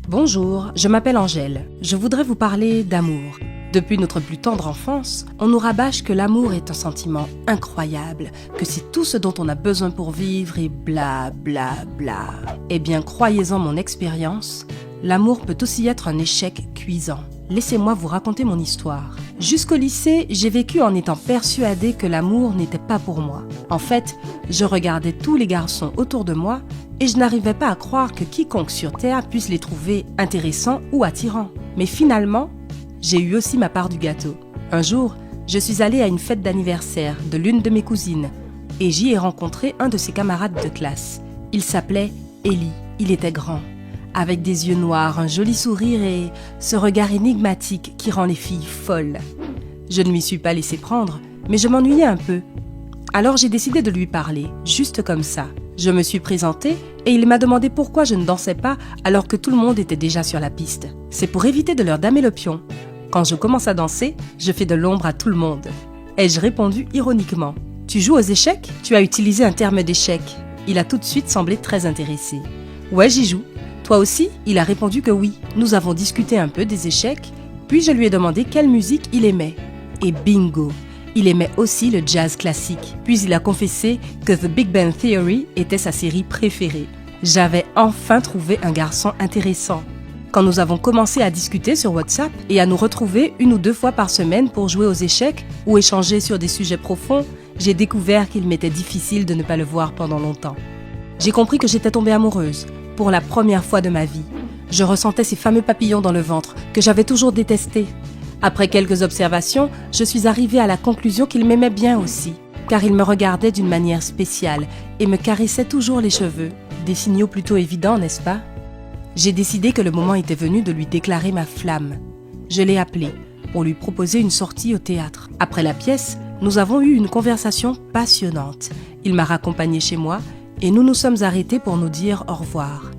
Bonjour, je m'appelle Angèle. Je voudrais vous parler d'amour. Depuis notre plus tendre enfance, on nous rabâche que l'amour est un sentiment incroyable, que c'est tout ce dont on a besoin pour vivre et bla bla bla. Eh bien, croyez-en mon expérience, l'amour peut aussi être un échec cuisant. Laissez-moi vous raconter mon histoire. Jusqu'au lycée, j'ai vécu en étant persuadée que l'amour n'était pas pour moi. En fait, je regardais tous les garçons autour de moi et je n'arrivais pas à croire que quiconque sur Terre puisse les trouver intéressants ou attirants. Mais finalement, j'ai eu aussi ma part du gâteau. Un jour, je suis allée à une fête d'anniversaire de l'une de mes cousines et j'y ai rencontré un de ses camarades de classe. Il s'appelait Eli, il était grand, avec des yeux noirs, un joli sourire et ce regard énigmatique qui rend les filles folles. Je ne m'y suis pas laissée prendre, mais je m'ennuyais un peu. Alors j'ai décidé de lui parler, juste comme ça. Je me suis présentée et il m'a demandé pourquoi je ne dansais pas alors que tout le monde était déjà sur la piste. C'est pour éviter de leur damer le pion. Quand je commence à danser, je fais de l'ombre à tout le monde. Ai-je répondu ironiquement. « Tu joues aux échecs ? Tu as utilisé un terme d'échec. » Il a tout de suite semblé très intéressé. « Ouais, j'y joue. Toi aussi ?» Il a répondu que oui. Nous avons discuté un peu des échecs, puis je lui ai demandé quelle musique il aimait. Et bingo! Il aimait aussi le jazz classique. Puis il a confessé que The Big Bang Theory était sa série préférée. J'avais enfin trouvé un garçon intéressant. Quand nous avons commencé à discuter sur WhatsApp et à nous retrouver 1 ou 2 fois par semaine pour jouer aux échecs ou échanger sur des sujets profonds, j'ai découvert qu'il m'était difficile de ne pas le voir pendant longtemps. J'ai compris que j'étais tombée amoureuse, pour la première fois de ma vie. Je ressentais ces fameux papillons dans le ventre que j'avais toujours détestés. Après quelques observations, je suis arrivée à la conclusion qu'il m'aimait bien aussi, car il me regardait d'une manière spéciale et me caressait toujours les cheveux. Des signaux plutôt évidents, n'est-ce pas ? J'ai décidé que le moment était venu de lui déclarer ma flamme. Je l'ai appelé pour lui proposer une sortie au théâtre. Après la pièce, nous avons eu une conversation passionnante. Il m'a raccompagnée chez moi et nous nous sommes arrêtés pour nous dire au revoir.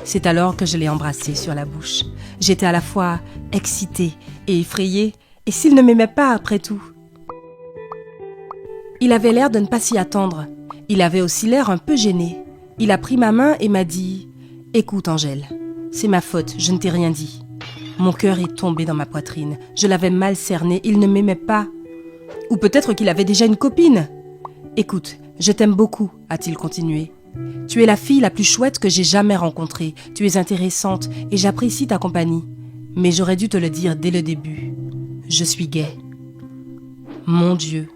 C'est alors que je l'ai embrassé sur la bouche. J'étais à la fois excitée et effrayée. Et s'il ne m'aimait pas après tout ? Il avait l'air de ne pas s'y attendre. Il avait aussi l'air un peu gêné. Il a pris ma main et m'a dit « Écoute Angèle, c'est ma faute, je ne t'ai rien dit. » Mon cœur est tombé dans ma poitrine. Je l'avais mal cerné, il ne m'aimait pas. Ou peut-être qu'il avait déjà une copine. « Écoute, je t'aime beaucoup, » a-t-il continué. « Tu es la fille la plus chouette que j'ai jamais rencontrée. Tu es intéressante et j'apprécie ta compagnie. Mais j'aurais dû te le dire dès le début. Je suis gay. » Mon Dieu,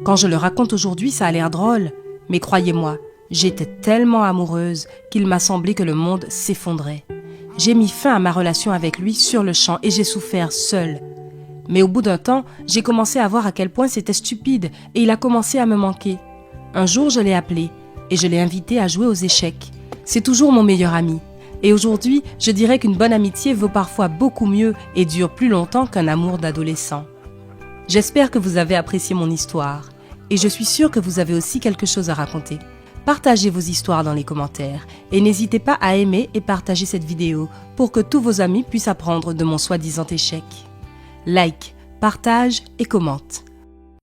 quand je le raconte aujourd'hui, ça a l'air drôle. Mais croyez-moi, j'étais tellement amoureuse qu'il m'a semblé que le monde s'effondrait. J'ai mis fin à ma relation avec lui sur le champ et j'ai souffert seule. Mais au bout d'un temps, j'ai commencé à voir à quel point c'était stupide et il a commencé à me manquer. Un jour, je l'ai appelé et je l'ai invité à jouer aux échecs. C'est toujours mon meilleur ami. Et aujourd'hui, je dirais qu'une bonne amitié vaut parfois beaucoup mieux et dure plus longtemps qu'un amour d'adolescent. J'espère que vous avez apprécié mon histoire et je suis sûre que vous avez aussi quelque chose à raconter. Partagez vos histoires dans les commentaires et n'hésitez pas à aimer et partager cette vidéo pour que tous vos amis puissent apprendre de mon soi-disant échec. Like, partage et commente.